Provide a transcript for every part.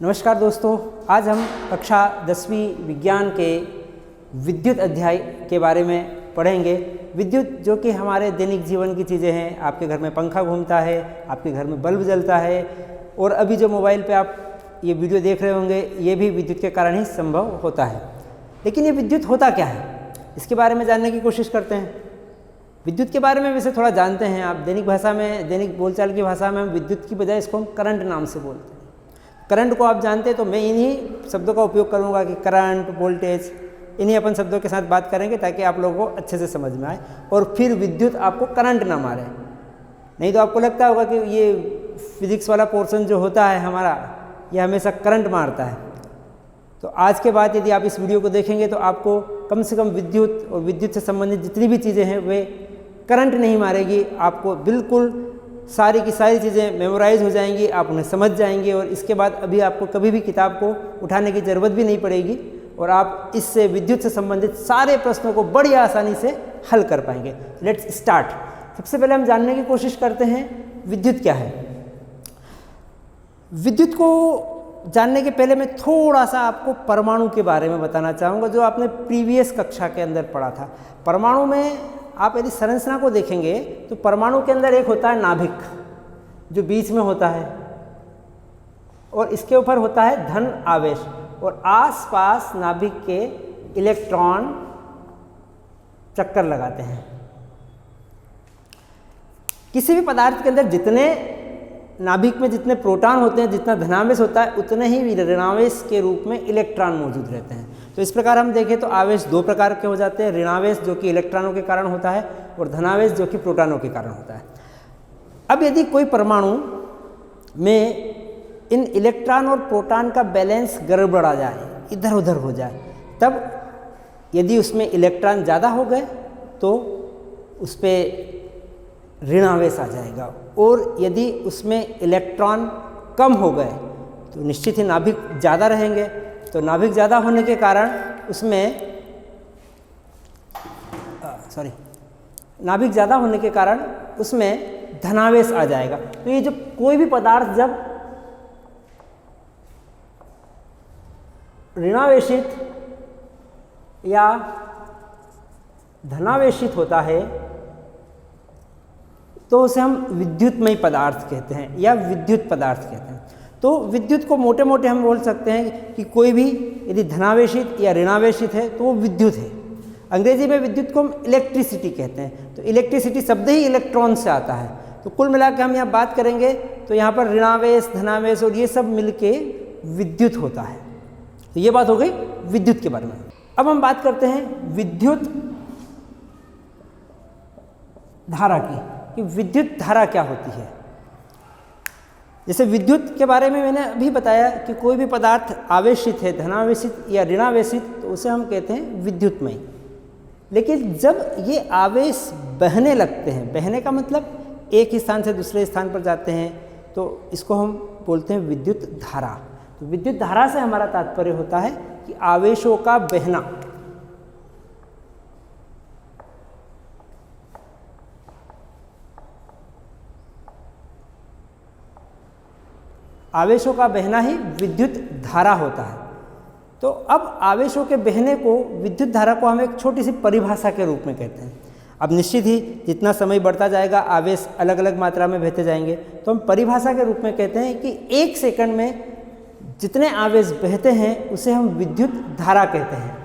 नमस्कार दोस्तों, आज हम कक्षा 10वीं विज्ञान के विद्युत अध्याय के बारे में पढ़ेंगे। विद्युत जो कि हमारे दैनिक जीवन की चीज़ें हैं। आपके घर में पंखा घूमता है, आपके घर में बल्ब जलता है, और अभी जो मोबाइल पे आप ये वीडियो देख रहे होंगे ये भी विद्युत के कारण ही संभव होता है। लेकिन ये विद्युत होता क्या है, इसके बारे में जानने की कोशिश करते हैं। विद्युत के बारे में वैसे थोड़ा जानते हैं आप। दैनिक भाषा में, दैनिक बोलचाल की भाषा में हम विद्युत की बजाय इसको हम करंट नाम से बोलते हैं। करंट को आप जानते हैं तो मैं इन्हीं शब्दों का उपयोग करूंगा कि करंट, वोल्टेज, इन्हीं अपन शब्दों के साथ बात करेंगे ताकि आप लोगों को अच्छे से समझ में आए और फिर विद्युत आपको करंट ना मारे। नहीं तो आपको लगता होगा कि ये फिजिक्स वाला पोर्शन जो होता है हमारा, ये हमेशा करंट मारता है। तो आज के बाद यदि आप इस वीडियो को देखेंगे तो आपको कम से कम विद्युत और विद्युत से संबंधित जितनी भी चीज़ें हैं वे करंट नहीं मारेगी। आपको बिल्कुल सारी की सारी चीज़ें मेमोराइज हो जाएंगी, आप उन्हें समझ जाएंगे और इसके बाद अभी आपको कभी भी किताब को उठाने की ज़रूरत भी नहीं पड़ेगी और आप इससे विद्युत से संबंधित सारे प्रश्नों को बड़ी आसानी से हल कर पाएंगे। Let's start. सबसे पहले हम जानने की कोशिश करते हैं विद्युत क्या है। विद्युत को जानने के पहले मैं थोड़ा सा आपको परमाणु के बारे में बताना चाहूँगा, जो आपने प्रीवियस कक्षा के अंदर पढ़ा था। परमाणु में आप यदि संरचना को देखेंगे तो परमाणु के अंदर एक होता है नाभिक, जो बीच में होता है, और इसके ऊपर होता है धन आवेश, और आसपास नाभिक के इलेक्ट्रॉन चक्कर लगाते हैं। किसी भी पदार्थ के अंदर जितने नाभिक में जितने प्रोटॉन होते हैं, जितना धनावेश होता है, उतने ही ऋणावेश के रूप में इलेक्ट्रॉन मौजूद रहते हैं। तो इस प्रकार हम देखें तो आवेश दो प्रकार के हो जाते हैं, ऋणावेश जो कि इलेक्ट्रॉनों के कारण होता है और धनावेश जो कि प्रोटॉनों के कारण होता है। अब यदि कोई परमाणु में इन इलेक्ट्रॉन और प्रोटॉन का बैलेंस गड़बड़ा जाए, इधर उधर हो जाए, तब यदि उसमें इलेक्ट्रॉन ज़्यादा हो गए तो उस पर ऋणावेश आ जाएगा, और यदि उसमें इलेक्ट्रॉन कम हो गए तो निश्चित ही नाभिक ज़्यादा रहेंगे। तो नाभिक ज़्यादा होने के कारण उसमें नाभिक ज़्यादा होने के कारण उसमें धनावेश आ जाएगा। तो ये जो कोई भी पदार्थ जब ऋणावेशित या धनावेशित होता है तो उसे हम विद्युतमय पदार्थ कहते हैं या विद्युत पदार्थ कहते हैं। तो विद्युत को मोटे मोटे हम बोल सकते हैं कि कोई भी यदि धनावेशित या ऋणावेशित है तो वो विद्युत है। अंग्रेजी में विद्युत को हम इलेक्ट्रिसिटी कहते हैं। तो इलेक्ट्रिसिटी शब्द ही इलेक्ट्रॉन से आता है। तो कुल मिलाकर हम यहाँ बात करेंगे तो यहाँ पर ऋणावेश, धनावेश और ये सब मिलके विद्युत होता है। तो ये बात हो गई विद्युत के बारे में। अब हम बात करते हैं विद्युत धारा की, कि विद्युत धारा क्या होती है। जैसे विद्युत के बारे में मैंने अभी बताया कि कोई भी पदार्थ आवेशित है, धनावेशित या ऋणावेशित, तो उसे हम कहते हैं विद्युतमय। लेकिन जब ये आवेश बहने लगते हैं, बहने का मतलब एक स्थान से दूसरे स्थान पर जाते हैं, तो इसको हम बोलते हैं विद्युत धारा। तो विद्युत धारा से हमारा तात्पर्य होता है कि आवेशों का बहना। आवेशों का बहना ही विद्युत धारा होता है। तो अब आवेशों के बहने को, विद्युत धारा को हम एक छोटी सी परिभाषा के रूप में कहते हैं। अब निश्चित ही जितना समय बढ़ता जाएगा आवेश अलग अलग मात्रा में बहते जाएंगे, तो हम परिभाषा के रूप में कहते हैं कि 1 सेकंड में जितने आवेश बहते हैं उसे हम विद्युत धारा कहते हैं।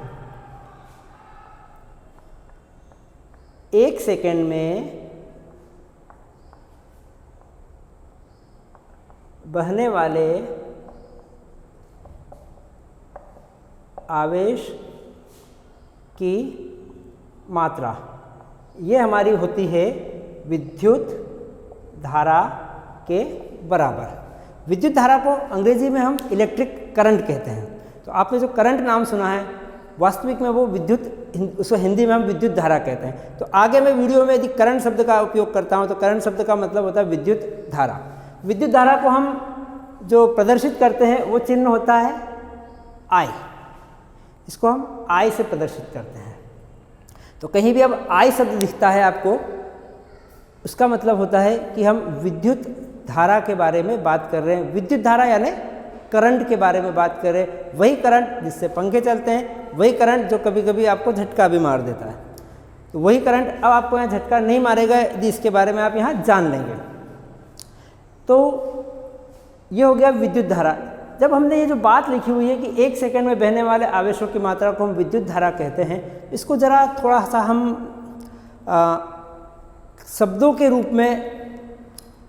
1 सेकंड में बहने वाले आवेश की मात्रा, ये हमारी होती है विद्युत धारा के बराबर। विद्युत धारा को अंग्रेजी में हम इलेक्ट्रिक करंट कहते हैं। तो आपने जो करंट नाम सुना है, वास्तविक में वो विद्युत, उसको हिंदी में हम विद्युत धारा कहते हैं। तो आगे मैं वीडियो में यदि करंट शब्द का उपयोग करता हूँ तो करंट शब्द का मतलब होता है विद्युत धारा। विद्युत धारा को हम जो प्रदर्शित करते हैं वो चिन्ह होता है I। इसको हम I से प्रदर्शित करते हैं। तो कहीं भी अब I शब्द दिखता है आपको, उसका मतलब होता है कि हम विद्युत धारा के बारे में बात कर रहे हैं। विद्युत धारा यानी करंट के बारे में बात करें, वही करंट जिससे पंखे चलते हैं, वही करंट जो कभी कभी आपको झटका भी मार देता है, तो वही करंट अब आपको यहाँ झटका नहीं मारेगा यदि इसके बारे में आप यहाँ जान लेंगे। तो ये हो गया विद्युत धारा। जब हमने ये जो बात लिखी हुई है कि 1 सेकंड में बहने वाले आवेशों की मात्रा को हम विद्युत धारा कहते हैं, इसको ज़रा थोड़ा सा हम शब्दों के रूप में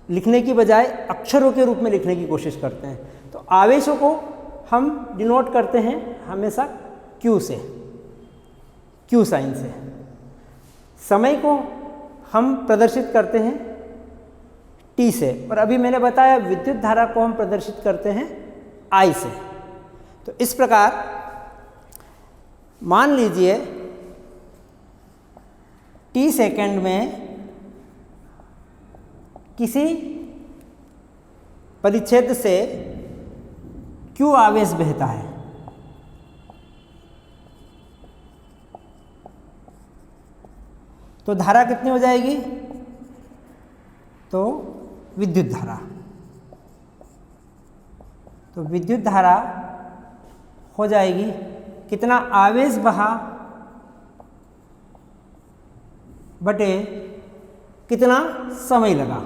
लिखने की बजाय अक्षरों के रूप में लिखने की कोशिश करते हैं। तो आवेशों को हम डिनोट करते हैं हमेशा Q से, Q साइन से। समय को हम प्रदर्शित करते हैं T से, और अभी मैंने बताया विद्युत धारा को हम प्रदर्शित करते हैं I से। तो इस प्रकार मान लीजिए T सेकंड में किसी परिच्छेद से Q आवेश बहता है, तो धारा कितनी हो जाएगी? तो विद्युत धारा। तो विद्युत धारा हो जाएगी कितना? आवेश बहा बटे कितना समय लगा,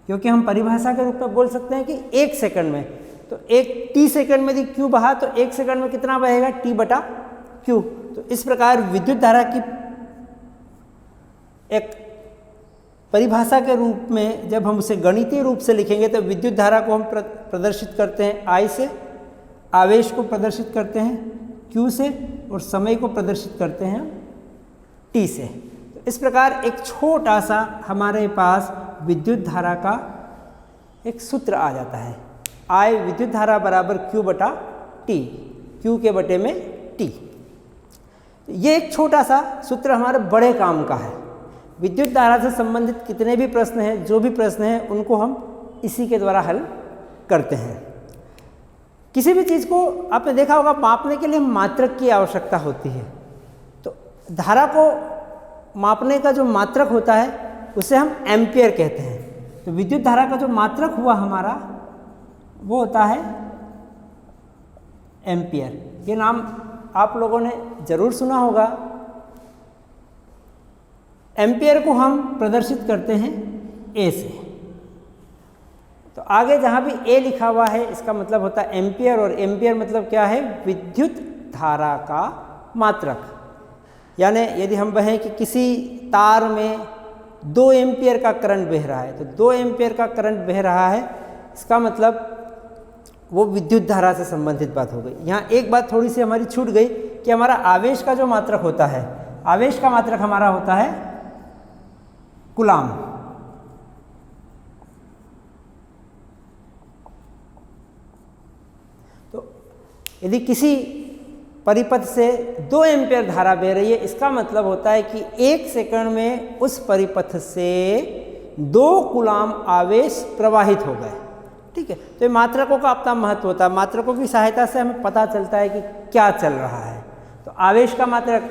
क्योंकि हम परिभाषा के रूप में बोल सकते हैं कि 1 सेकंड में, तो एक T सेकंड में यदि Q बहा तो 1 सेकंड में कितना बहेगा? T बटा Q। तो इस प्रकार विद्युत धारा की एक परिभाषा के रूप में जब हम उसे गणितीय रूप से लिखेंगे तो विद्युत धारा को हम प्रदर्शित करते हैं I से, आवेश को प्रदर्शित करते हैं Q से, और समय को प्रदर्शित करते हैं T से। तो इस प्रकार एक छोटा सा हमारे पास विद्युत धारा का एक सूत्र आ जाता है, I विद्युत धारा बराबर Q बटा T, Q के बटे में T। ये एक छोटा सा सूत्र हमारे बड़े काम का है। विद्युत धारा से संबंधित कितने भी प्रश्न हैं, जो भी प्रश्न हैं, उनको हम इसी के द्वारा हल करते हैं। किसी भी चीज़ को आपने देखा होगा मापने के लिए मात्रक की आवश्यकता होती है। तो धारा को मापने का जो मात्रक होता है उसे हम एम्पियर कहते हैं। तो विद्युत धारा का जो मात्रक हुआ हमारा वो होता है एम्पियर। ये नाम आप लोगों ने ज़रूर सुना होगा। एम्पियर को हम प्रदर्शित करते हैं A से। तो आगे जहाँ भी A लिखा हुआ है इसका मतलब होता है एम्पियर, और एम्पियर मतलब क्या है? विद्युत धारा का मात्रक। यानी यदि हम कहें कि किसी तार में 2 एम्पियर का करंट बह रहा है, तो 2 एम्पियर का करंट बह रहा है, इसका मतलब वो विद्युत धारा से संबंधित बात हो गई। यहाँ एक बात थोड़ी सी हमारी छूट गई कि हमारा आवेश का जो मात्रक होता है, आवेश का मात्रक हमारा होता है कूलाम। तो यदि किसी परिपथ से 2 एम्पियर धारा बह रही है, इसका मतलब होता है कि 1 सेकंड में उस परिपथ से 2 कूलाम आवेश प्रवाहित हो गए। ठीक है, तो ये मात्रकों का अपना महत्व होता है। मात्रकों की सहायता से हमें पता चलता है कि क्या चल रहा है। तो आवेश का मात्रक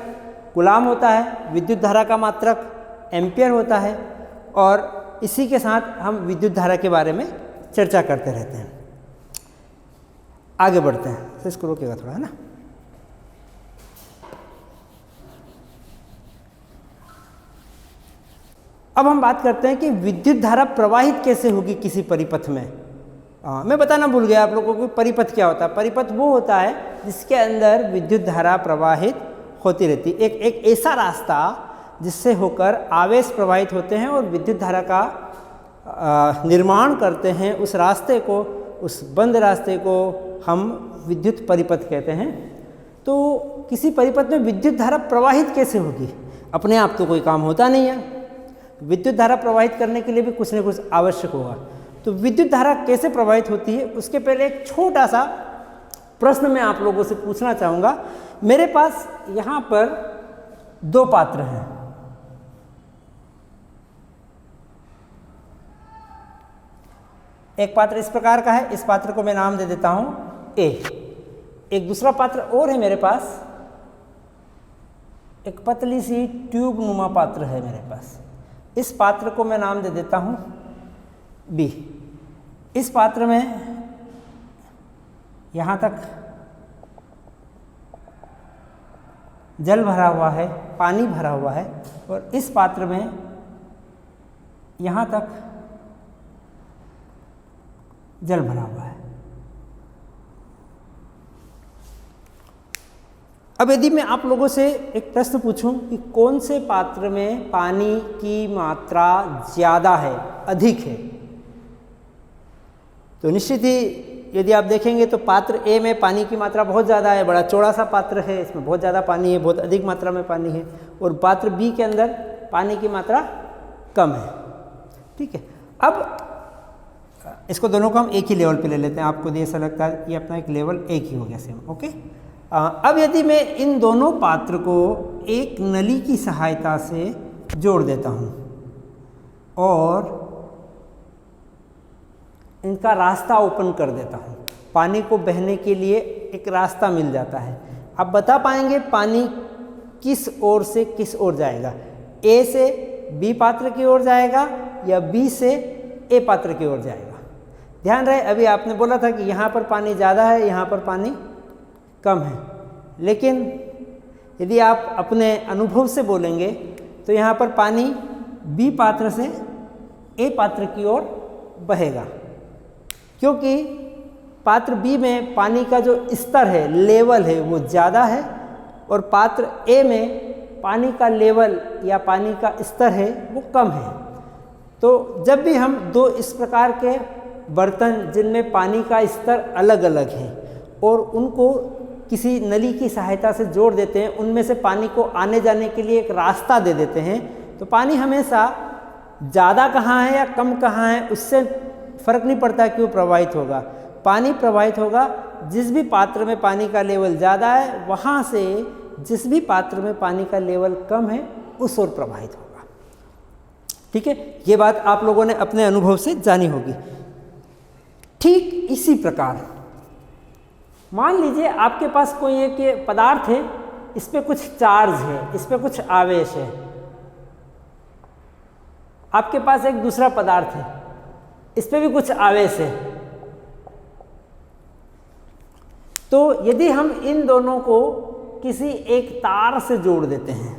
कूलाम होता है, विद्युत धारा का मात्रक एम्पियर होता है, और इसी के साथ हम विद्युत धारा के बारे में चर्चा करते रहते हैं। आगे बढ़ते हैं, तो इसको रोकेगा थोड़ा, है ना। अब हम बात करते हैं कि विद्युत धारा प्रवाहित कैसे होगी किसी परिपथ में। मैं बताना भूल गया आप लोगों को परिपथ क्या होता है। परिपथ वो होता है जिसके अंदर विद्युत धारा प्रवाहित होती रहती है। एक ऐसा रास्ता जिससे होकर आवेश प्रवाहित होते हैं और विद्युत धारा का निर्माण करते हैं। उस रास्ते को, उस बंद रास्ते को हम विद्युत परिपथ कहते हैं। तो किसी परिपथ में विद्युत धारा प्रवाहित कैसे होगी? अपने आप तो कोई काम होता नहीं है, विद्युत धारा प्रवाहित करने के लिए भी कुछ न कुछ आवश्यक होगा। तो विद्युत धारा कैसे प्रवाहित होती है उसके पहले एक छोटा सा प्रश्न मैं आप लोगों से पूछना चाहूँगा। मेरे पास यहाँ पर 2 पात्र हैं। एक पात्र इस प्रकार का है, इस पात्र को मैं नाम दे देता हूँ A। एक दूसरा पात्र और है मेरे पास, एक पतली सी ट्यूब नुमा पात्र है मेरे पास। इस पात्र को मैं नाम दे देता हूँ B। इस पात्र में यहाँ तक जल भरा हुआ है, पानी भरा हुआ है, और इस पात्र में यहाँ तक जल भरा हुआ है। अब यदि मैं आप लोगों से एक प्रश्न पूछूं कि कौन से पात्र में पानी की मात्रा ज़्यादा है, अधिक है, तो निश्चित ही यदि आप देखेंगे तो पात्र ए में पानी की मात्रा बहुत ज़्यादा है, बड़ा चौड़ा सा पात्र है, इसमें बहुत ज़्यादा पानी है, बहुत अधिक मात्रा में पानी है, और पात्र बी के अंदर पानी की मात्रा कम है। ठीक है, अब इसको दोनों को हम एक ही लेवल पे ले लेते हैं। आपको ऐसा लगता है ये अपना एक लेवल एक ही हो गया सेम। ओके, अब यदि मैं इन दोनों पात्र को एक नली की सहायता से जोड़ देता हूँ और इनका रास्ता ओपन कर देता हूँ, पानी को बहने के लिए एक रास्ता मिल जाता है। अब बता पाएंगे पानी किस ओर से किस ओर जाएगा, ए से बी पात्र की ओर जाएगा या बी से ए पात्र की ओर जाएगा। ध्यान रहे, अभी आपने बोला था कि यहाँ पर पानी ज़्यादा है, यहाँ पर पानी कम है, लेकिन यदि आप अपने अनुभव से बोलेंगे तो यहाँ पर पानी बी पात्र से ए पात्र की ओर बहेगा, क्योंकि पात्र बी में पानी का जो स्तर है, लेवल है, वो ज़्यादा है, और पात्र ए में पानी का लेवल या पानी का स्तर है वो कम है। तो जब भी हम दो इस प्रकार के बर्तन जिनमें पानी का स्तर अलग अलग है और उनको किसी नली की सहायता से जोड़ देते हैं, उनमें से पानी को आने जाने के लिए एक रास्ता दे देते हैं, तो पानी हमेशा ज़्यादा कहाँ है या कम कहाँ है उससे फ़र्क नहीं पड़ता कि वो प्रवाहित होगा। पानी प्रवाहित होगा जिस भी पात्र में पानी का लेवल ज़्यादा है, वहाँ से जिस भी पात्र में पानी का लेवल कम है उस ओर प्रवाहित होगा। ठीक है, ये बात आप लोगों ने अपने अनुभव से जानी होगी। ठीक इसी प्रकार मान लीजिए आपके पास कोई एक पदार्थ है, इस पे कुछ चार्ज है, इस पे कुछ आवेश है। आपके पास एक दूसरा पदार्थ है, इस पे भी कुछ आवेश है। तो यदि हम इन दोनों को किसी एक तार से जोड़ देते हैं,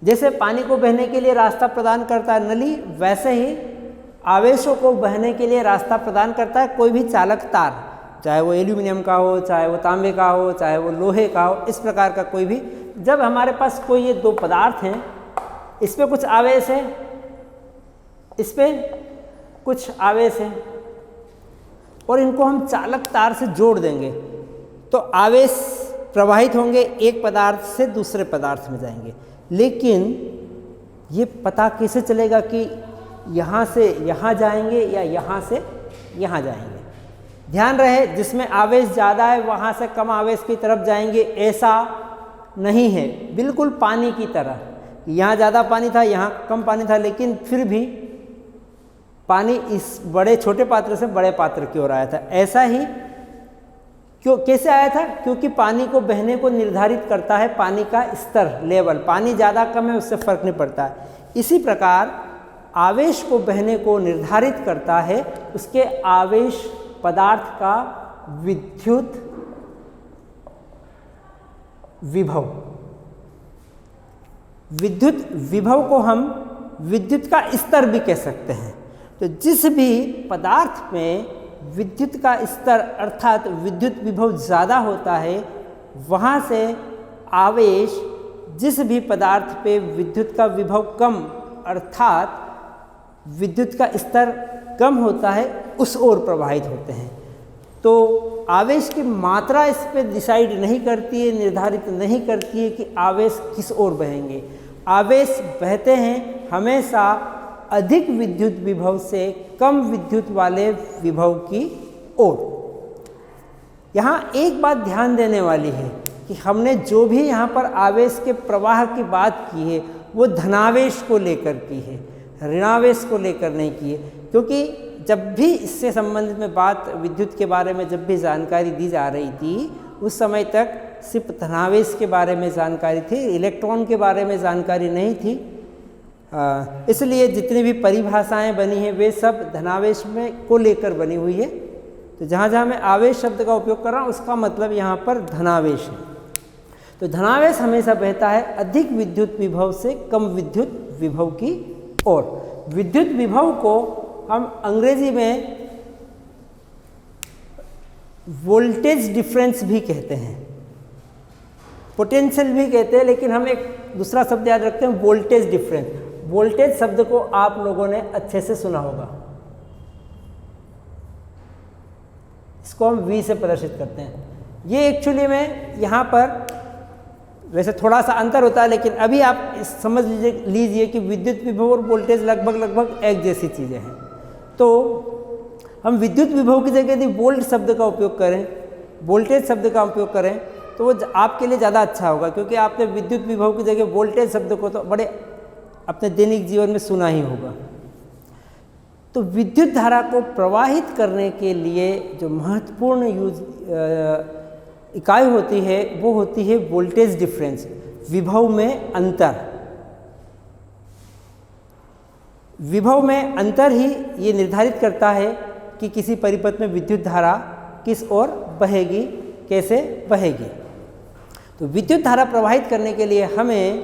जैसे पानी को बहने के लिए रास्ता प्रदान करता है नली, वैसे ही आवेशों को बहने के लिए रास्ता प्रदान करता है कोई भी चालक तार, चाहे वो एल्यूमिनियम का हो, चाहे वो तांबे का हो, चाहे वो लोहे का हो, इस प्रकार का कोई भी। जब हमारे पास कोई ये दो पदार्थ हैं, इस पे कुछ आवेश है, इस पे कुछ आवेश है, और इनको हम चालक तार से जोड़ देंगे तो आवेश प्रवाहित होंगे, एक पदार्थ से दूसरे पदार्थ में जाएंगे। लेकिन ये पता कैसे चलेगा कि यहाँ से यहाँ जाएंगे या यहाँ से यहाँ जाएंगे? ध्यान रहे, जिसमें आवेश ज़्यादा है वहाँ से कम आवेश की तरफ जाएंगे, ऐसा नहीं है। बिल्कुल पानी की तरह, यहाँ ज़्यादा पानी था, यहाँ कम पानी था, लेकिन फिर भी पानी इस बड़े छोटे पात्र से बड़े पात्र की ओर आया था। ऐसा ही क्यों, कैसे आया था? क्योंकि पानी को बहने को निर्धारित करता है पानी का स्तर, लेवल। पानी ज़्यादा कम है उससे फर्क नहीं पड़ता है। इसी प्रकार आवेश को बहने को निर्धारित करता है उसके आवेश पदार्थ का विद्युत विभव। विद्युत विभव को हम विद्युत का स्तर भी कह सकते हैं। तो जिस भी पदार्थ में विद्युत का स्तर अर्थात विद्युत विभव ज़्यादा होता है, वहाँ से आवेश जिस भी पदार्थ पे विद्युत का विभव कम अर्थात विद्युत का स्तर कम होता है उस ओर प्रवाहित होते हैं। तो आवेश की मात्रा इस पे डिसाइड नहीं करती है, निर्धारित नहीं करती है कि आवेश किस ओर बहेंगे। आवेश बहते हैं हमेशा अधिक विद्युत विभव से कम विद्युत वाले विभव की ओर। यहाँ एक बात ध्यान देने वाली है कि हमने जो भी यहाँ पर आवेश के प्रवाह की बात की है वो धनावेश को लेकर की है, ऋणावेश को लेकर नहीं की है। क्योंकि जब भी इससे संबंधित में बात विद्युत के बारे में जब भी जानकारी दी जा रही थी, उस समय तक सिर्फ धनावेश के बारे में जानकारी थी, इलेक्ट्रॉन के बारे में जानकारी नहीं थी। इसलिए जितनी भी परिभाषाएं बनी हैं वे सब धनावेश में को लेकर बनी हुई है तो जहाँ जहाँ मैं आवेश शब्द का उपयोग कर रहा हूँ उसका मतलब यहाँ पर धनावेश है। तो धनावेश हमेशा बहता है अधिक विद्युत विभव से कम विद्युत विभव की ओर। विद्युत विभव को हम अंग्रेजी में वोल्टेज डिफरेंस भी कहते हैं, पोटेंशियल भी कहते हैं, लेकिन हम एक दूसरा शब्द याद रखते हैं, वोल्टेज डिफरेंस। वोल्टेज शब्द को आप लोगों ने अच्छे से सुना होगा, इसको हम V से प्रदर्शित करते हैं। ये एक्चुअली में यहाँ पर वैसे थोड़ा सा अंतर होता है, लेकिन अभी आप समझ लीजिए कि विद्युत विभव और वोल्टेज लगभग एक जैसी चीज़ें हैं। तो हम विद्युत विभव की जगह यदि वोल्ट शब्द का उपयोग करें, वोल्टेज शब्द का उपयोग करें, तो वो आपके लिए ज़्यादा अच्छा होगा, क्योंकि आपने विद्युत विभव की जगह वोल्टेज शब्द को तो बड़े अपने दैनिक जीवन में सुना ही होगा। तो विद्युत धारा को प्रवाहित करने के लिए जो महत्वपूर्ण इकाई होती है वो होती है वोल्टेज डिफरेंस, विभव में अंतर। विभव में अंतर ही ये निर्धारित करता है कि किसी परिपथ में विद्युत धारा किस ओर बहेगी, कैसे बहेगी। तो विद्युत धारा प्रवाहित करने के लिए हमें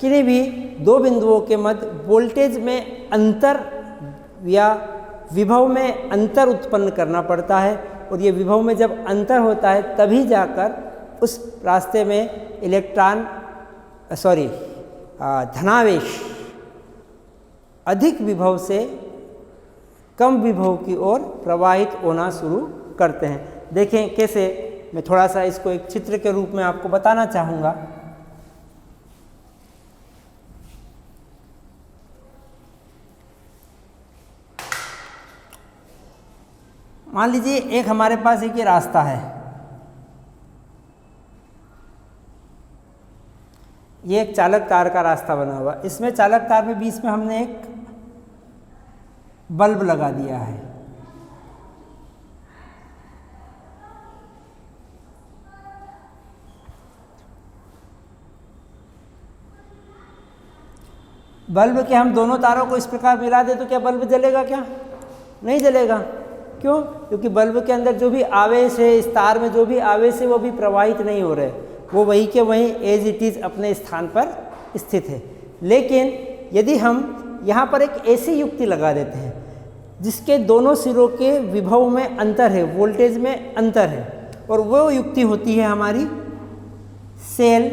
किन्हीं भी दो बिंदुओं के मध्य वोल्टेज में अंतर या विभव में अंतर उत्पन्न करना पड़ता है, और ये विभव में जब अंतर होता है तभी जाकर उस रास्ते में धनावेश अधिक विभव से कम विभव की ओर प्रवाहित होना शुरू करते हैं। देखें कैसे, मैं थोड़ा सा इसको एक चित्र के रूप में आपको बताना चाहूँगा। मान लीजिए एक हमारे पास एक ये रास्ता है, ये एक चालक तार का रास्ता बना हुआ, इसमें चालक तार में बीच में हमने एक बल्ब लगा दिया है। बल्ब के हम दोनों तारों को इस प्रकार मिला दे तो क्या बल्ब जलेगा? क्या नहीं जलेगा। क्यों? क्योंकि बल्ब के अंदर जो भी आवेश है, इस तार में जो भी आवेश है वो भी प्रवाहित नहीं हो रहे, वो वही के वहीं एज इट इज़ अपने स्थान पर स्थित है। लेकिन यदि हम यहाँ पर एक ऐसी युक्ति लगा देते हैं जिसके दोनों सिरों के विभव में अंतर है, वोल्टेज में अंतर है, और वो युक्ति होती है हमारी सेल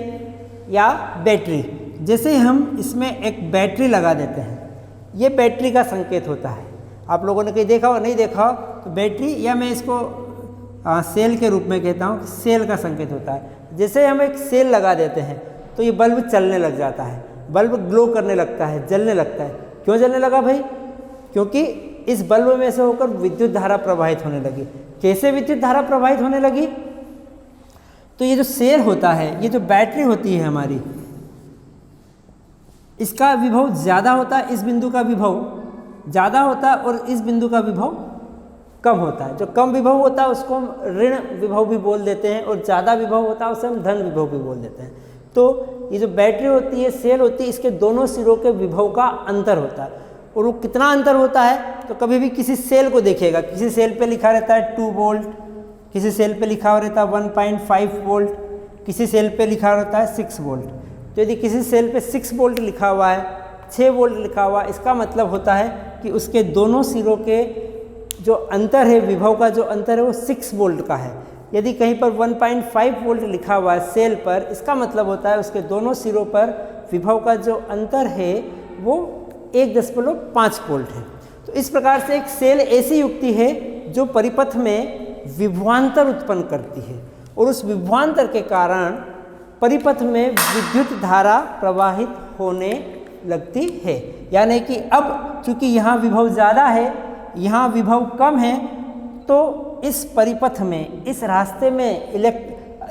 या बैटरी। जैसे हम इसमें एक बैटरी लगा देते हैं, ये बैटरी का संकेत होता है। आप लोगों ने कहीं देखा हो, नहीं देखा हो तो बैटरी, या मैं इसको सेल के रूप में कहता हूँ, सेल का संकेत होता है। जैसे हम एक सेल लगा देते हैं तो ये बल्ब चलने लग जाता है, बल्ब ग्लो करने लगता है, जलने लगता है। क्यों जलने लगा भाई? क्योंकि इस बल्ब में से होकर विद्युत धारा प्रवाहित होने लगी। कैसे विद्युत धारा प्रवाहित होने लगी? तो ये जो सेल होता है, ये जो बैटरी होती है हमारी, इसका विभव ज़्यादा होता है, इस बिंदु का विभव ज़्यादा होता है, और इस बिंदु का विभव कम होता है। जो कम विभव होता है उसको हम ऋण विभव भी बोल देते हैं, और ज़्यादा विभव होता है उसे हम धन विभव भी बोल देते हैं। तो ये जो बैटरी होती है, सेल होती है, इसके दोनों सिरों के विभव का अंतर होता है। और वो कितना अंतर होता है? तो कभी भी किसी सेल को देखिएगा, किसी सेल पे लिखा रहता है 2 वोल्ट, किसी सेल पे लिखा हुआ रहता है 1.5 वोल्ट, किसी सेल पे लिखा रहता है 6 वोल्ट। तो यदि किसी सेल पे 6 वोल्ट लिखा हुआ है, 6 वोल्ट लिखा हुआ है, इसका मतलब होता है कि उसके दोनों सिरों के जो अंतर है, विभव का जो अंतर है वो 6 वोल्ट का है। यदि कहीं पर 1.5 वोल्ट लिखा हुआ है सेल पर, इसका मतलब होता है उसके दोनों सिरों पर विभव का जो अंतर है वो 1.5 वोल्ट है। तो इस प्रकार से एक सेल ऐसी युक्ति है जो परिपथ में विभवांतर उत्पन्न करती है, और उस विभवांतर के कारण परिपथ में विद्युत धारा प्रवाहित होने लगती है। यानी कि अब चूंकि यहाँ विभव ज़्यादा है, यहाँ विभव कम है, तो इस परिपथ में, इस रास्ते में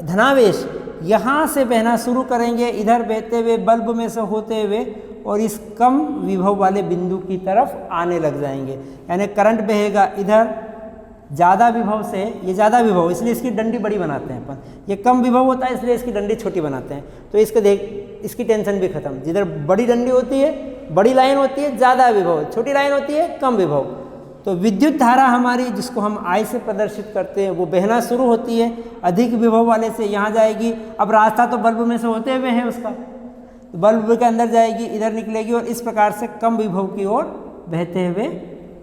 धनावेश यहाँ से बहना शुरू करेंगे, इधर बहते हुए बल्ब में से होते हुए, और इस कम विभव वाले बिंदु की तरफ आने लग जाएंगे। यानी करंट बहेगा इधर ज़्यादा विभव से, ये ज़्यादा विभव इसलिए इसकी डंडी बड़ी बनाते हैं अपन, ये कम विभव होता है इसलिए इसकी डंडी छोटी बनाते हैं। तो इसको देख, इसकी टेंशन भी खत्म। जिधर बड़ी डंडी होती है, बड़ी लाइन होती है ज़्यादा विभव, छोटी लाइन होती है कम विभव। तो विद्युत धारा हमारी, जिसको हम आई से प्रदर्शित करते हैं, वो बहना शुरू होती है अधिक विभव वाले से, यहाँ जाएगी। अब रास्ता तो बल्ब में से होते हुए है उसका, तो बल्ब के अंदर जाएगी, इधर निकलेगी और इस प्रकार से कम विभव की ओर बहते हुए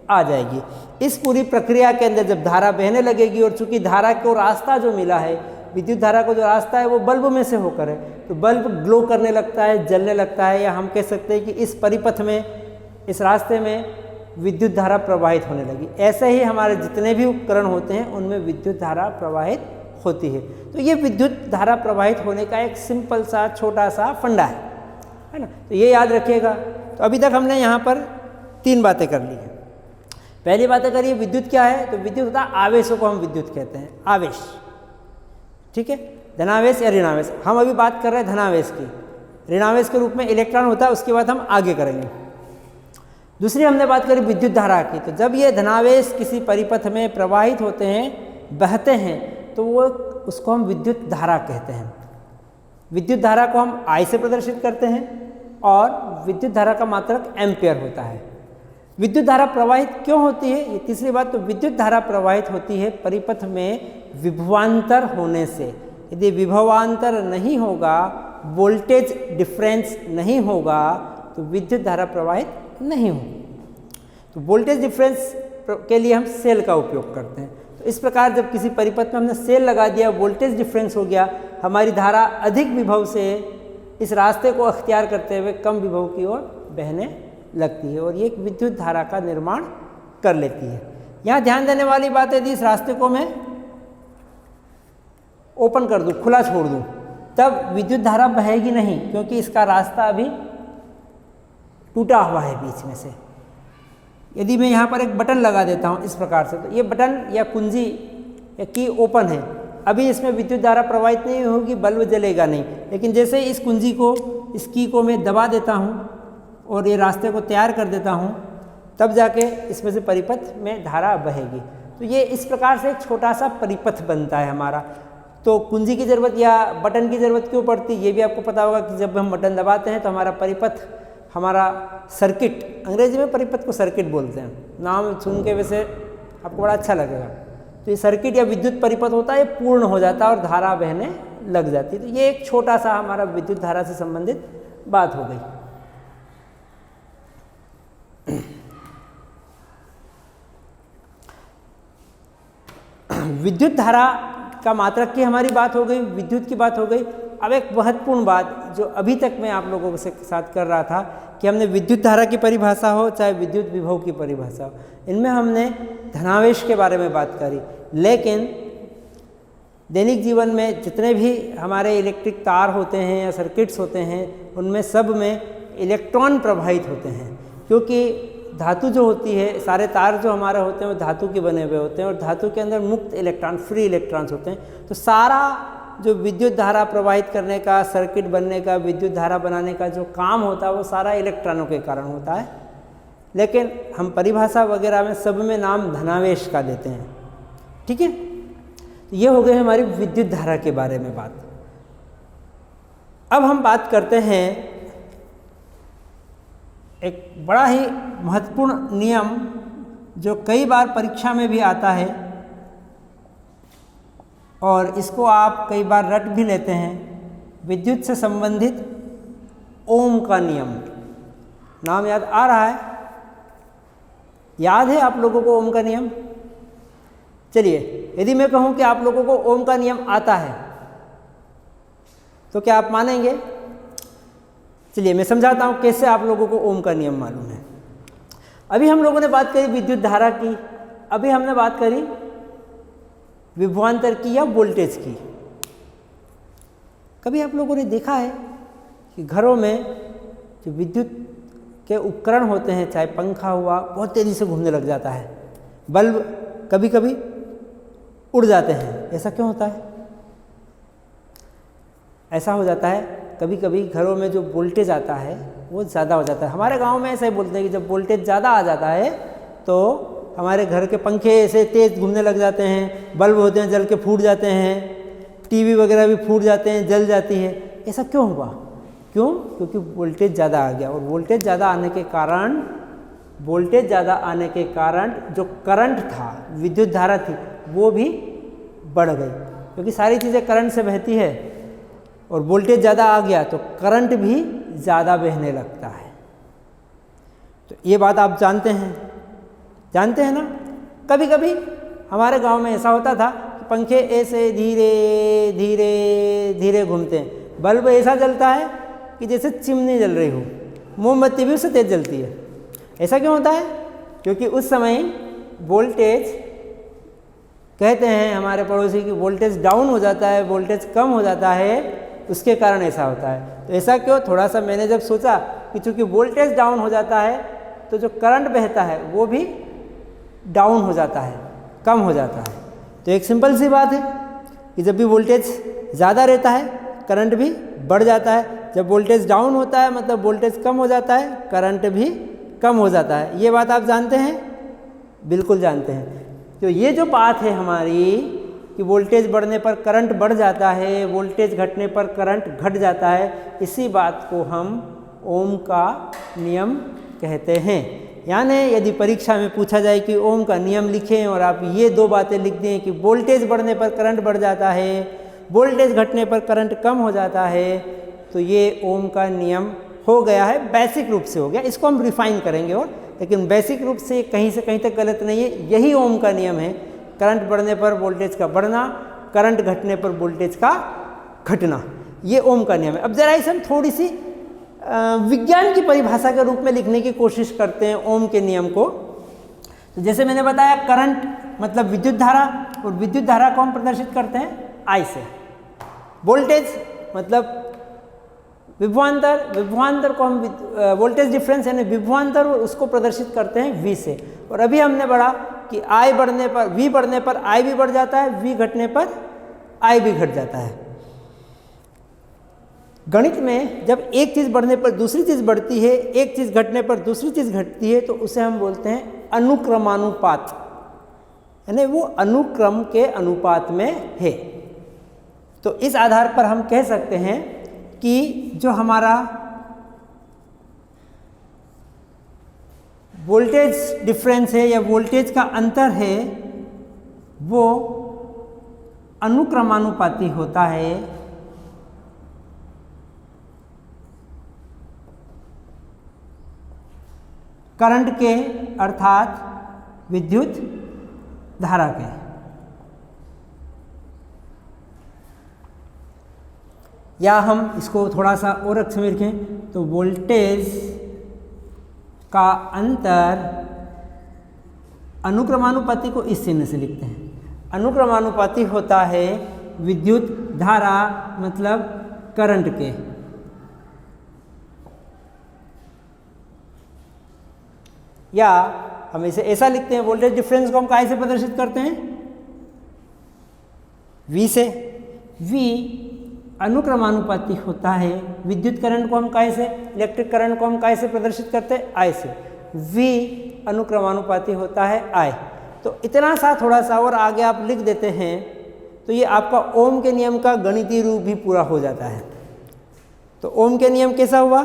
आ जाएगी। इस पूरी प्रक्रिया के अंदर जब धारा बहने लगेगी, और चूंकि धारा को रास्ता जो मिला है, विद्युत धारा को जो रास्ता है वो बल्ब में से होकर है, तो बल्ब ग्लो करने लगता है, जलने लगता है, या हम कह सकते हैं कि इस परिपथ में, इस रास्ते में विद्युत धारा प्रवाहित होने लगी। ऐसे ही हमारे जितने भी उपकरण होते हैं उनमें विद्युत धारा प्रवाहित होती है। तो ये विद्युत धारा प्रवाहित होने का एक सिंपल सा छोटा सा फंडा है ना, तो ये याद रखिएगा। तो अभी तक हमने यहाँ पर 3 बातें कर ली हैं। पहली बात करिए विद्युत क्या है, तो विद्युत होता है आवेशों को हम विद्युत कहते हैं, आवेश, ठीक है, धनावेश या ऋणावेश। हम अभी बात कर रहे हैं धनावेश की, ऋणावेश के रूप में इलेक्ट्रॉन होता है, उसके बाद हम आगे करेंगे। दूसरी हमने बात करी विद्युत धारा की, तो जब ये धनावेश किसी परिपथ में प्रवाहित होते हैं, बहते हैं, तो वो उसको हम विद्युत धारा कहते हैं। विद्युत धारा को हम आई से प्रदर्शित करते हैं और विद्युत धारा का मात्रक एम्पियर होता है। विद्युत धारा प्रवाहित क्यों होती है, ये तीसरी बात। तो विद्युत धारा प्रवाहित होती है परिपथ में विभवांतर होने से। यदि विभवांतर नहीं होगा, वोल्टेज डिफरेंस नहीं होगा, तो विद्युत धारा प्रवाहित नहीं होगी। तो वोल्टेज डिफरेंस के लिए हम सेल का उपयोग करते हैं। तो इस प्रकार जब किसी परिपथ में हमने सेल लगा दिया, वोल्टेज डिफरेंस हो गया, हमारी धारा अधिक विभव से इस रास्ते को अख्तियार करते हुए कम विभव की ओर बहने लगती है, और ये एक विद्युत धारा का निर्माण कर लेती है। यहाँ ध्यान देने वाली बात है, यदि इस रास्ते को मैं ओपन कर दूँ, खुला छोड़ दूँ, तब विद्युत धारा बहेगी नहीं, क्योंकि इसका रास्ता अभी टूटा हुआ है बीच में से। यदि मैं यहाँ पर एक बटन लगा देता हूँ इस प्रकार से, तो ये बटन या कुंजी या की ओपन है, अभी इसमें विद्युत धारा प्रवाहित नहीं होगी, बल्ब जलेगा नहीं। लेकिन जैसे इस कुंजी को, इस की को मैं दबा देता हूँ और ये रास्ते को तैयार कर देता हूँ, तब जाके इसमें से परिपथ में धारा बहेगी। तो ये इस प्रकार से एक छोटा सा परिपथ बनता है हमारा। तो कुंजी की ज़रूरत या बटन की ज़रूरत क्यों पड़ती है, ये भी आपको पता होगा कि जब हम बटन दबाते हैं तो हमारा परिपथ, हमारा सर्किट, अंग्रेजी में परिपथ को सर्किट बोलते हैं, नाम सुन के वैसे आपको बड़ा अच्छा लगेगा। तो ये सर्किट या विद्युत परिपथ होता है, ये पूर्ण हो जाता है और धारा बहने लग जाती है। तो ये एक छोटा सा हमारा विद्युत धारा से संबंधित बात हो गई। विद्युत धारा का मात्रक की हमारी बात हो गई, विद्युत की बात हो गई। अब एक महत्वपूर्ण बात जो अभी तक मैं आप लोगों के साथ कर रहा था कि हमने विद्युत धारा की परिभाषा हो चाहे विद्युत विभव की परिभाषा हो, इनमें हमने धनावेश के बारे में बात करी। लेकिन दैनिक जीवन में जितने भी हमारे इलेक्ट्रिक तार होते हैं या सर्किट्स होते हैं, उनमें सब में इलेक्ट्रॉन प्रवाहित होते हैं, क्योंकि धातु जो होती है, सारे तार जो हमारे होते हैं वो धातु के बने हुए होते हैं, और धातु के अंदर मुक्त इलेक्ट्रॉन, फ्री इलेक्ट्रॉन्स होते हैं। तो सारा जो विद्युत धारा प्रवाहित करने का, सर्किट बनने का, विद्युत धारा बनाने का जो काम होता है, वो सारा इलेक्ट्रॉनों के कारण होता है। लेकिन हम परिभाषा वगैरह में सब में नाम धनावेश का देते हैं, ठीक है। तो ये हो गई हमारी विद्युत धारा के बारे में बात। अब हम बात करते हैं एक बड़ा ही महत्वपूर्ण नियम जो कई बार परीक्षा में भी आता है, और इसको आप कई बार रट भी लेते हैं, विद्युत से संबंधित ओम का नियम। नाम याद आ रहा है? याद है आप लोगों को ओम का नियम? चलिए, यदि मैं कहूं कि आप लोगों को ओम का नियम आता है तो क्या आप मानेंगे? चलिए मैं समझाता हूं कैसे आप लोगों को ओम का नियम मालूम है। अभी हम लोगों ने बात करी विद्युत धारा की, अभी हमने बात करी विभवांतर की या वोल्टेज की। कभी आप लोगों ने देखा है कि घरों में जो विद्युत के उपकरण होते हैं, चाहे पंखा हुआ, बहुत तेज़ी से घूमने लग जाता है, बल्ब कभी कभी उड़ जाते हैं। ऐसा क्यों होता है? ऐसा हो जाता है कभी कभी घरों में जो वोल्टेज आता है वो ज़्यादा हो जाता है। हमारे गांव में ऐसा ही बोलते हैं कि जब वोल्टेज ज़्यादा आ जाता है तो हमारे घर के पंखे ऐसे तेज़ घूमने लग जाते हैं, बल्ब होते हैं जल के फूट जाते हैं, टीवी वगैरह भी फूट जाते हैं, जल जाती है। ऐसा क्यों हुआ? क्यों? क्योंकि वोल्टेज ज़्यादा आ गया, और वोल्टेज ज़्यादा आने के कारण वोल्टेज ज़्यादा आने के कारण जो करंट था, विद्युत धारा थी, वो भी बढ़ गई, क्योंकि सारी चीज़ें करंट से बहती है और वोल्टेज ज़्यादा आ गया तो करंट भी ज़्यादा बहने लगता है। तो ये बात आप जानते हैं ना। कभी कभी हमारे गांव में ऐसा होता था कि पंखे ऐसे धीरे धीरे धीरे घूमते हैं, बल्ब ऐसा जलता है कि जैसे चिमनी जल रही हो, मोमबत्ती भी उससे तेज जलती है। ऐसा क्यों होता है? क्योंकि उस समय वोल्टेज, कहते हैं हमारे पड़ोसी की, वोल्टेज डाउन हो जाता है, वोल्टेज कम हो जाता है, उसके कारण ऐसा होता है। तो ऐसा क्यों? थोड़ा सा मैंने जब सोचा कि चूँकि वोल्टेज डाउन हो जाता है तो जो करंट बहता है वो भी डाउन हो जाता है, कम हो जाता है। तो एक सिंपल सी बात है कि जब भी वोल्टेज ज़्यादा रहता है करंट भी बढ़ जाता है, जब वोल्टेज डाउन होता है मतलब वोल्टेज कम हो जाता है, करंट भी कम हो जाता है। ये बात आप जानते हैं? बिल्कुल जानते हैं। तो ये जो बात है हमारी कि वोल्टेज बढ़ने पर करंट बढ़ जाता है, वोल्टेज घटने पर करंट घट जाता है, इसी बात को हम ओम का नियम कहते हैं। यानी यदि परीक्षा में पूछा जाए कि ओम का नियम लिखें और आप ये दो बातें लिख दें कि वोल्टेज बढ़ने पर करंट बढ़ जाता है, वोल्टेज घटने पर करंट कम हो जाता है, तो ये ओम का नियम हो गया है, बेसिक रूप से हो गया। इसको हम रिफाइन करेंगे और, लेकिन बेसिक रूप से कहीं से कहीं तक गलत नहीं है। यही ओम का नियम है, करंट बढ़ने पर वोल्टेज का बढ़ना, करंट घटने पर वोल्टेज का घटना, ये ओम का नियम है। अब जरा इसे हम थोड़ी सी विज्ञान की परिभाषा के रूप में लिखने की कोशिश करते हैं ओम के नियम को। तो जैसे मैंने बताया, करंट मतलब विद्युत धारा, और विद्युत धारा को हम प्रदर्शित करते हैं आई से। वोल्टेज मतलब विभवांतर, विभवांतर को हम वोल्टेज डिफरेंस यानी विभवांतर, उसको प्रदर्शित करते हैं वी से। और अभी हमने पढ़ा कि आई बढ़ने पर, वी बढ़ने पर आई भी बढ़ जाता है, वी घटने पर आई भी घट जाता है। गणित में जब एक चीज़ बढ़ने पर दूसरी चीज़ बढ़ती है, एक चीज़ घटने पर दूसरी चीज़ घटती है, तो उसे हम बोलते हैं अनुक्रमानुपात, यानी वो अनुक्रम के अनुपात में है। तो इस आधार पर हम कह सकते हैं कि जो हमारा वोल्टेज डिफरेंस है या वोल्टेज का अंतर है वो अनुक्रमानुपाती होता है करंट के, अर्थात विद्युत धारा के। या हम इसको थोड़ा सा और अक्षर में लिखें तो वोल्टेज का अंतर, अनुक्रमानुपाती को इस चिन्ह से लिखते हैं। अनुक्रमानुपाती होता है विद्युत धारा मतलब करंट के, या हम इसे ऐसा लिखते हैं, वोल्टेज डिफरेंस को हम काहे से प्रदर्शित करते हैं? V से। V अनुक्रमानुपाती होता है विद्युत करंट को हम काहे से, इलेक्ट्रिक करंट को हम काहे से प्रदर्शित करते हैं? I से। V अनुक्रमानुपाती होता है I। तो इतना सा थोड़ा सा और आगे आप लिख देते हैं तो ये आपका ओम के नियम का गणितीय रूप भी पूरा हो जाता है। तो ओम के नियम कैसा हुआ?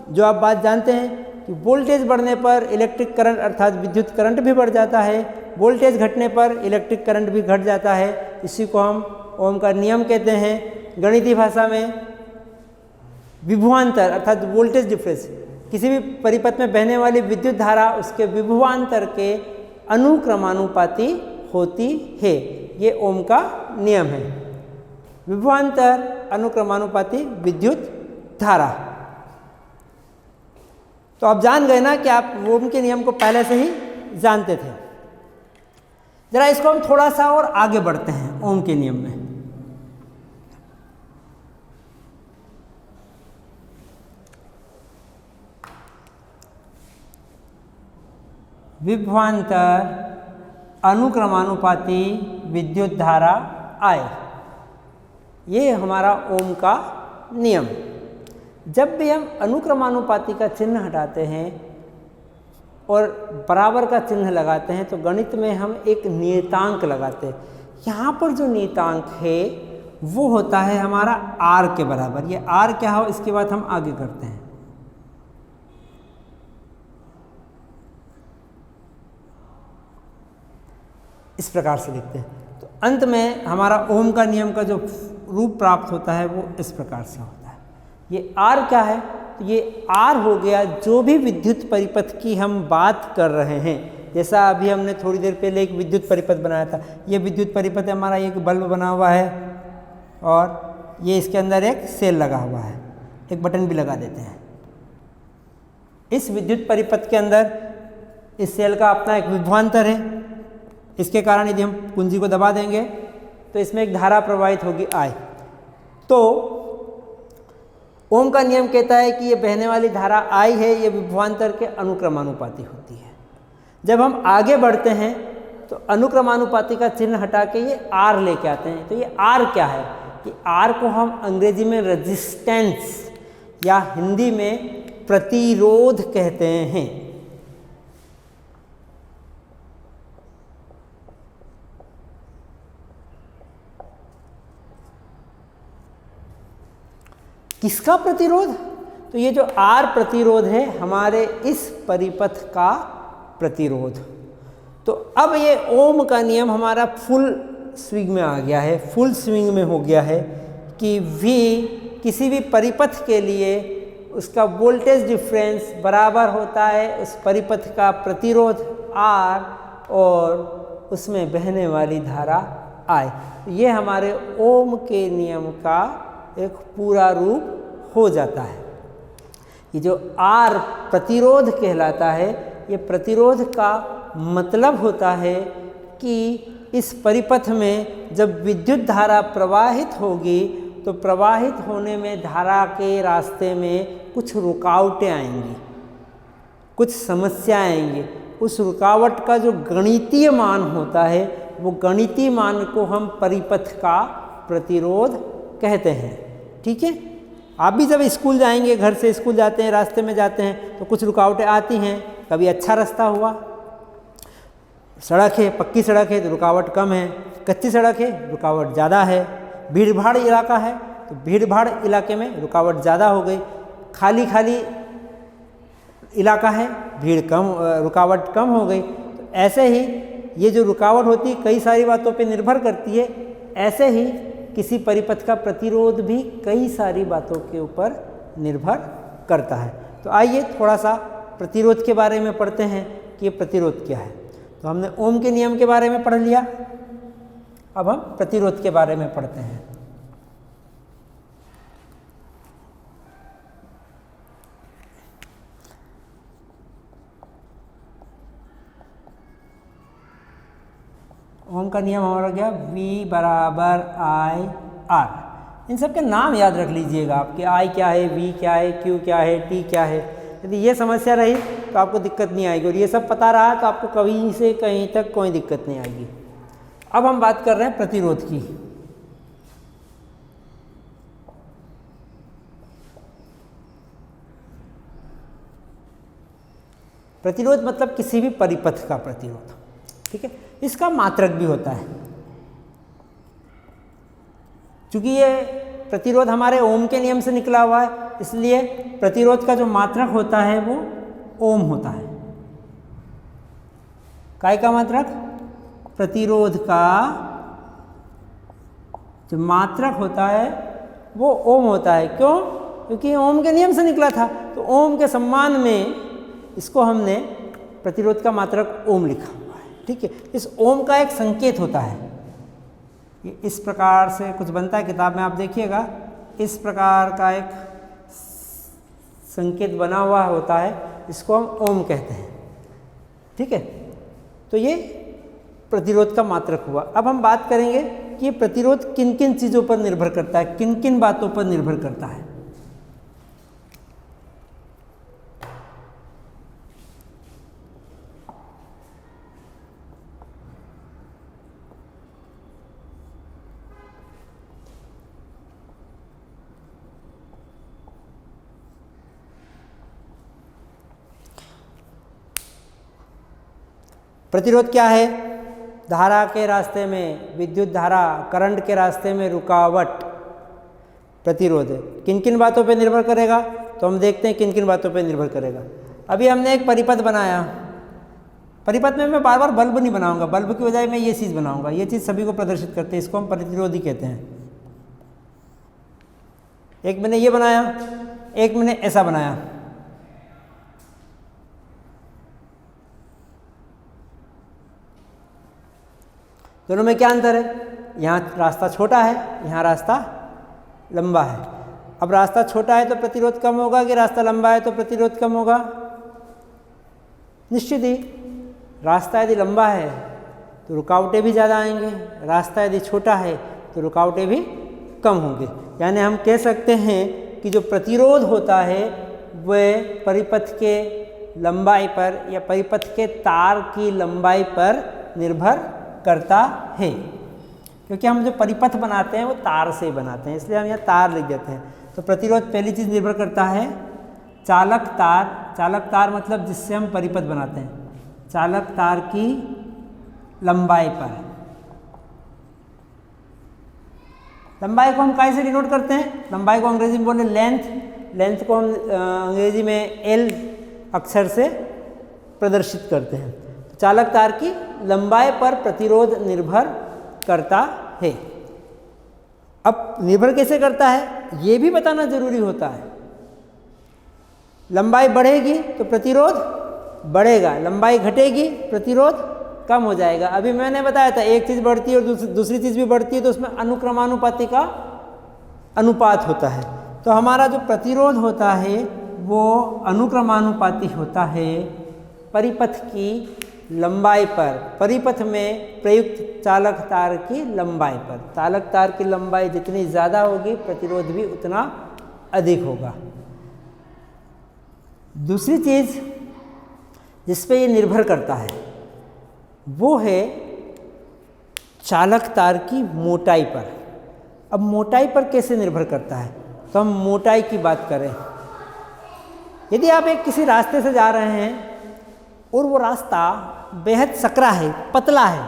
जो आप बात जानते हैं कि वोल्टेज बढ़ने पर इलेक्ट्रिक करंट अर्थात विद्युत करंट भी बढ़ जाता है, वोल्टेज घटने पर इलेक्ट्रिक करंट भी घट जाता है। इसी को हम ओम का नियम कहते हैं। गणितीय भाषा में विभवांतर अर्थात वोल्टेज डिफरेंस, किसी भी परिपथ में बहने वाली विद्युत धारा उसके विभवांतर के अनुक्रमानुपाती होती है। ये ओम का नियम है, विभवांतर अनुक्रमानुपाती विद्युत धारा। तो आप जान गए ना कि आप ओम के नियम को पहले से ही जानते थे। जरा इसको हम थोड़ा सा और आगे बढ़ते हैं ओम के नियम में। विभवांतर अनुक्रमानुपाती विद्युत धारा I, ये हमारा ओम का नियम। जब भी हम अनुक्रमानुपाती का चिन्ह हटाते हैं और बराबर का चिन्ह लगाते हैं तो गणित में हम एक नियतांक लगाते हैं। यहाँ पर जो नियतांक है वो होता है हमारा R के बराबर। ये R क्या हो इसके बाद हम आगे करते हैं। इस प्रकार से लिखते हैं। तो अंत में हमारा ओम का नियम का जो रूप प्राप्त होता है वो इस प्रकार से होता है। ये आर क्या है? तो ये आर हो गया जो भी विद्युत परिपथ की हम बात कर रहे हैं। जैसा अभी हमने थोड़ी देर पहले एक विद्युत परिपथ बनाया था, ये विद्युत परिपथ हमारा एक बल्ब बना हुआ है और ये इसके अंदर एक सेल लगा हुआ है, एक बटन भी लगा देते हैं। इस विद्युत परिपथ के अंदर इस सेल का अपना एक विभवांतर है, इसके कारण यदि हम कुंजी को दबा देंगे तो इसमें एक धारा प्रवाहित होगी I। तो ओम का नियम कहता है कि ये बहने वाली धारा I है, ये विभवांतर के अनुक्रमानुपाती होती है। जब हम आगे बढ़ते हैं तो अनुक्रमानुपाती का चिन्ह हटा के ये R लेके आते हैं। तो ये R क्या है? कि R को हम अंग्रेजी में रेजिस्टेंस या हिंदी में प्रतिरोध कहते हैं। किसका प्रतिरोध? तो ये जो R प्रतिरोध है हमारे इस परिपथ का प्रतिरोध। तो अब ये ओम का नियम हमारा फुल स्विंग में आ गया है, फुल स्विंग में हो गया है कि V किसी भी परिपथ के लिए उसका वोल्टेज डिफरेंस बराबर होता है उस परिपथ का प्रतिरोध R और उसमें बहने वाली धारा I। ये हमारे ओम के नियम का एक पूरा रूप हो जाता है। ये जो R प्रतिरोध कहलाता है, ये प्रतिरोध का मतलब होता है कि इस परिपथ में जब विद्युत धारा प्रवाहित होगी तो प्रवाहित होने में धारा के रास्ते में कुछ रुकावटें आएंगी, कुछ समस्याएं आएंगी। उस रुकावट का जो गणितीय मान होता है वो गणितीय मान को हम परिपथ का प्रतिरोध कहते हैं। ठीक है, आप भी जब स्कूल जाएंगे, घर से स्कूल जाते हैं, रास्ते में जाते हैं तो कुछ रुकावटें आती हैं। कभी अच्छा रास्ता हुआ, सड़क है, पक्की सड़क है तो रुकावट कम है, कच्ची सड़क है रुकावट ज़्यादा है, भीड़ भाड़ इलाका है तो भीड़ भाड़ इलाके में रुकावट ज़्यादा हो गई, खाली खाली इलाका है भीड़ कम, रुकावट कम हो गई। तो ऐसे ही ये जो रुकावट होती है कई सारी बातों पे निर्भर करती है। ऐसे ही किसी परिपथ का प्रतिरोध भी कई सारी बातों के ऊपर निर्भर करता है। तो आइए थोड़ा सा प्रतिरोध के बारे में पढ़ते हैं कि ये प्रतिरोध क्या है। तो हमने ओम के नियम के बारे में पढ़ लिया, अब हम प्रतिरोध के बारे में पढ़ते हैं। ओम का नियम हमारा क्या? V बराबर I R। इन सब के नाम याद रख लीजिएगा आपके। I क्या है, V क्या है, Q क्या है, T क्या है। यदि ये समस्या रही तो आपको दिक्कत नहीं आएगी और ये सब पता रहा तो आपको कहीं से कहीं तक कोई दिक्कत नहीं आएगी। अब हम बात कर रहे हैं प्रतिरोध की। प्रतिरोध मतलब किसी भी परिपथ का प्रतिरोध। ठीक है, इसका मात्रक भी होता है। क्योंकि ये प्रतिरोध हमारे ओम के नियम से निकला हुआ है, इसलिए प्रतिरोध का जो मात्रक होता है वो ओम होता है। काय का मात्रक? प्रतिरोध का जो मात्रक होता है वो ओम होता है। क्यों? क्योंकि ओम के नियम से निकला था, तो ओम के सम्मान में इसको हमने प्रतिरोध का मात्रक ओम लिखा हुआ है। ठीक है, इस ओम का एक संकेत होता है। ये इस प्रकार से कुछ बनता है, किताब में आप देखिएगा इस प्रकार का एक संकेत बना हुआ होता है, इसको हम ओम कहते हैं। ठीक है, तो ये प्रतिरोध का मात्रक हुआ। अब हम बात करेंगे कि ये प्रतिरोध किन किन चीज़ों पर निर्भर करता है, किन किन बातों पर निर्भर करता है। प्रतिरोध क्या है? धारा के रास्ते में, विद्युत धारा करंट के रास्ते में रुकावट प्रतिरोध है। किन किन बातों पे निर्भर करेगा? तो हम देखते हैं किन किन बातों पे निर्भर करेगा। अभी हमने एक परिपथ बनाया, परिपथ में मैं बार बार बल्ब नहीं बनाऊंगा, बल्ब की बजाय मैं ये चीज़ बनाऊंगा। ये चीज़ सभी को प्रदर्शित करते हैं, इसको हम प्रतिरोधी कहते हैं। एक मैंने ये बनाया, एक मैंने ऐसा बनाया। दोनों में क्या अंतर है? यहाँ रास्ता छोटा है, यहाँ रास्ता लंबा है। अब रास्ता छोटा है तो प्रतिरोध कम होगा कि रास्ता लंबा है तो प्रतिरोध कम होगा? निश्चित ही रास्ता यदि लंबा है तो रुकावटें भी ज़्यादा आएंगे, रास्ता यदि छोटा है तो रुकावटें भी कम होंगे। यानी हम कह सकते हैं कि जो प्रतिरोध होता है वह परिपथ के लंबाई पर या परिपथ के तार की लंबाई पर निर्भर करता है। क्योंकि हम जो परिपथ बनाते हैं वो तार से बनाते हैं, इसलिए हम यहाँ तार लिख देते हैं। तो प्रतिरोध पहली चीज़ निर्भर करता है चालक तार। चालक तार मतलब जिससे हम परिपथ बनाते हैं, चालक तार की लंबाई पर। लंबाई को हम काहे से डिनोट करते हैं? लंबाई को अंग्रेजी में बोले लेंथ। लेंथ को हम अंग्रेजी में एल अक्षर से प्रदर्शित करते हैं। तो चालक तार की लंबाई पर प्रतिरोध निर्भर करता है। अब निर्भर कैसे करता है ये भी बताना जरूरी होता है। लंबाई बढ़ेगी तो प्रतिरोध बढ़ेगा, लंबाई घटेगी प्रतिरोध कम हो जाएगा। अभी मैंने बताया था एक चीज़ बढ़ती है और दूसरी चीज़ भी बढ़ती है तो उसमें अनुक्रमानुपाती का अनुपात होता है। तो हमारा जो प्रतिरोध होता है वो अनुक्रमानुपाती होता है परिपथ की लंबाई पर, परिपथ में प्रयुक्त चालक तार की लंबाई पर। चालक तार की लंबाई जितनी ज़्यादा होगी प्रतिरोध भी उतना अधिक होगा। दूसरी चीज़ जिस पे ये निर्भर करता है वो है चालक तार की मोटाई पर। अब मोटाई पर कैसे निर्भर करता है? तो हम मोटाई की बात करें। यदि आप एक किसी रास्ते से जा रहे हैं और वो रास्ता बेहद सकरा है, पतला है,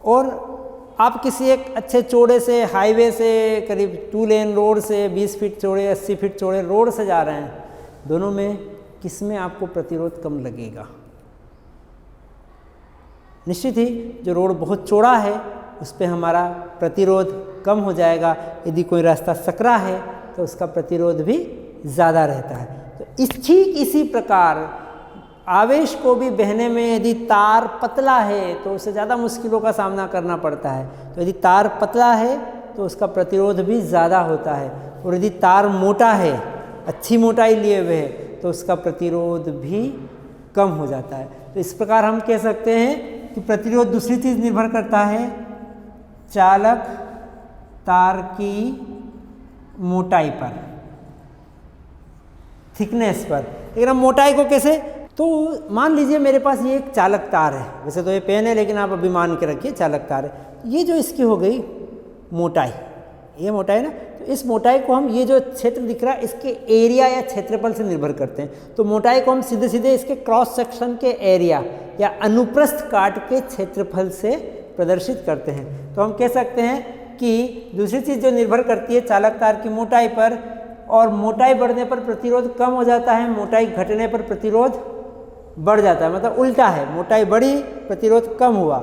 और आप किसी एक अच्छे चौड़े से हाईवे से करीब 2 लेन रोड से 20 फीट चौड़े 80 फीट चौड़े रोड से जा रहे हैं, दोनों में किस में आपको प्रतिरोध कम लगेगा? निश्चित ही जो रोड बहुत चौड़ा है उस पर हमारा प्रतिरोध कम हो जाएगा। यदि कोई रास्ता सकरा है तो उसका प्रतिरोध भी ज़्यादा रहता है। तो ठीक इसी प्रकार आवेश को भी बहने में यदि तार पतला है तो उसे ज़्यादा मुश्किलों का सामना करना पड़ता है। तो यदि तार पतला है तो उसका प्रतिरोध भी ज़्यादा होता है, और यदि तार मोटा है, अच्छी मोटाई लिए हुए है, तो उसका प्रतिरोध भी कम हो जाता है। तो इस प्रकार हम कह सकते हैं कि प्रतिरोध दूसरी चीज़ निर्भर करता है चालक तार की मोटाई पर, थिकनेस पर। लेकिन हम मोटाई को कैसे? तो मान लीजिए मेरे पास ये एक चालक तार है, वैसे तो ये पेन है लेकिन आप अभी मान के रखिए चालक तार है। ये जो इसकी हो गई मोटाई, ये मोटाई ना, तो इस मोटाई को हम, ये जो क्षेत्र दिख रहा है इसके एरिया या क्षेत्रफल से निर्भर करते हैं। तो मोटाई को हम सीधे सीधे इसके क्रॉस सेक्शन के एरिया या अनुप्रस्थ काट के क्षेत्रफल से प्रदर्शित करते हैं। तो हम कह सकते हैं कि दूसरी चीज़ जो निर्भर करती है चालक तार की मोटाई पर, और मोटाई बढ़ने पर प्रतिरोध कम हो जाता है, मोटाई घटने पर प्रतिरोध बढ़ जाता है। मतलब उल्टा है, मोटाई बढ़ी प्रतिरोध कम हुआ,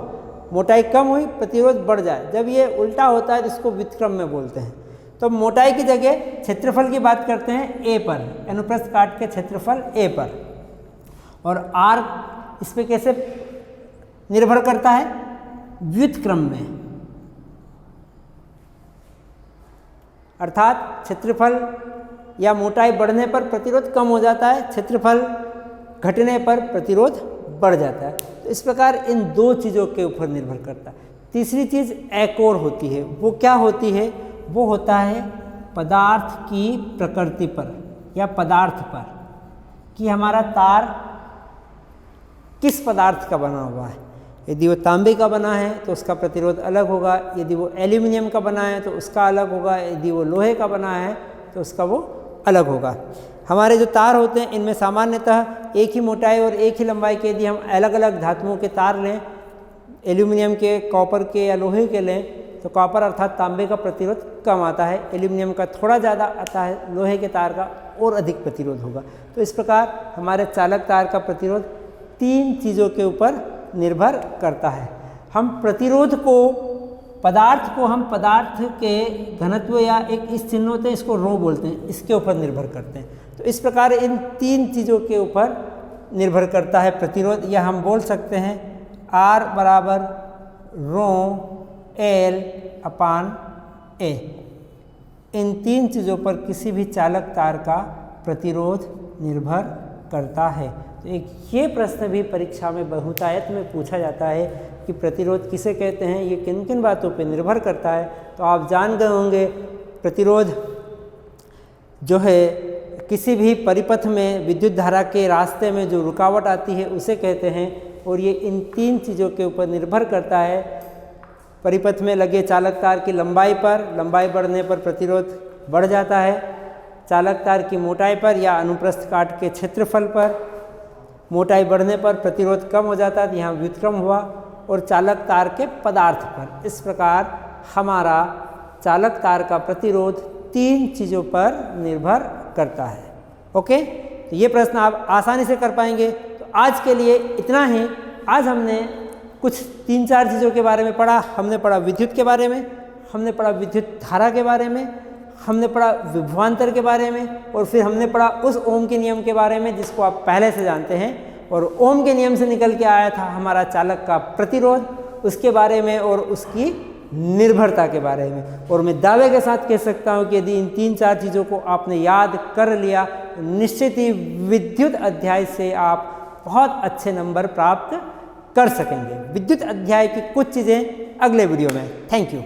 मोटाई कम हुई प्रतिरोध बढ़ जाए। जब ये उल्टा होता है तो इसको व्युत्क्रम में बोलते हैं। तो मोटाई की जगह क्षेत्रफल की बात करते हैं ए पर, अनुप्रस्थ काट के क्षेत्रफल ए पर। और आर इस पे कैसे निर्भर करता है? व्युत्क्रम में, अर्थात क्षेत्रफल या मोटाई बढ़ने पर प्रतिरोध कम हो जाता है, क्षेत्रफल घटने पर प्रतिरोध बढ़ जाता है। तो इस प्रकार इन दो चीज़ों के ऊपर निर्भर करता है। तीसरी चीज़ एक और होती है, वो क्या होती है? वो होता है पदार्थ की प्रकृति पर या पदार्थ पर, कि हमारा तार किस पदार्थ का बना हुआ है। यदि वो तांबे का बना है तो उसका प्रतिरोध अलग होगा, यदि वो एल्यूमिनियम का बना है तो उसका अलग होगा, यदि वो लोहे का बना है तो उसका वो अलग होगा। हमारे जो तार होते हैं इनमें सामान्यतः एक ही मोटाई और एक ही लंबाई के, यदि हम अलग अलग धातुओं के तार लें, एल्यूमिनियम के, कॉपर के या लोहे के लें, तो कॉपर अर्थात तांबे का प्रतिरोध कम आता है, एल्यूमिनियम का थोड़ा ज़्यादा आता है, लोहे के तार का और अधिक प्रतिरोध होगा। तो इस प्रकार हमारे चालक तार का प्रतिरोध तीन चीज़ों के ऊपर निर्भर करता है। हम प्रतिरोध को, पदार्थ को हम पदार्थ के घनत्व या एक इस चिन्ह होते हैं, इसको रो बोलते हैं, इसके ऊपर निर्भर करते हैं। तो इस प्रकार इन तीन चीज़ों के ऊपर निर्भर करता है प्रतिरोध, या हम बोल सकते हैं R बराबर रो L अपान A। इन तीन चीज़ों पर किसी भी चालक तार का प्रतिरोध निर्भर करता है। तो एक ये प्रश्न भी परीक्षा में बहुतायत में पूछा जाता है कि प्रतिरोध किसे कहते हैं, ये किन किन बातों पे निर्भर करता है। तो आप जान गए होंगे प्रतिरोध जो है किसी भी परिपथ में विद्युत धारा के रास्ते में जो रुकावट आती है उसे कहते हैं, और ये इन तीन चीज़ों के ऊपर निर्भर करता है। परिपथ में लगे चालक तार की लंबाई पर, लंबाई बढ़ने पर प्रतिरोध बढ़ जाता है, चालक तार की मोटाई पर या अनुप्रस्थ काट के क्षेत्रफल पर, मोटाई बढ़ने पर प्रतिरोध कम हो जाता है, यहाँ व्युत्क्रम हुआ, और चालक तार के पदार्थ पर। इस प्रकार हमारा चालक तार का प्रतिरोध तीन चीज़ों पर निर्भर करता है। ओके, तो ये प्रश्न आप आसानी से कर पाएंगे। तो आज के लिए इतना ही। आज हमने कुछ 3-4 चीज़ों के बारे में पढ़ा। हमने पढ़ा विद्युत के बारे में, हमने पढ़ा विद्युत धारा के बारे में, हमने पढ़ा विभवांतर के बारे में, और फिर हमने पढ़ा उस ओम के नियम के बारे में जिसको आप पहले से जानते हैं। और ओम के नियम से निकल के आया था हमारा चालक का प्रतिरोध, उसके बारे में और उसकी निर्भरता के बारे में। और मैं दावे के साथ कह सकता हूँ कि यदि इन 3-4 चीज़ों को आपने याद कर लिया, निश्चित ही विद्युत अध्याय से आप बहुत अच्छे नंबर प्राप्त कर सकेंगे। विद्युत अध्याय की कुछ चीज़ें अगले वीडियो में। Thank you.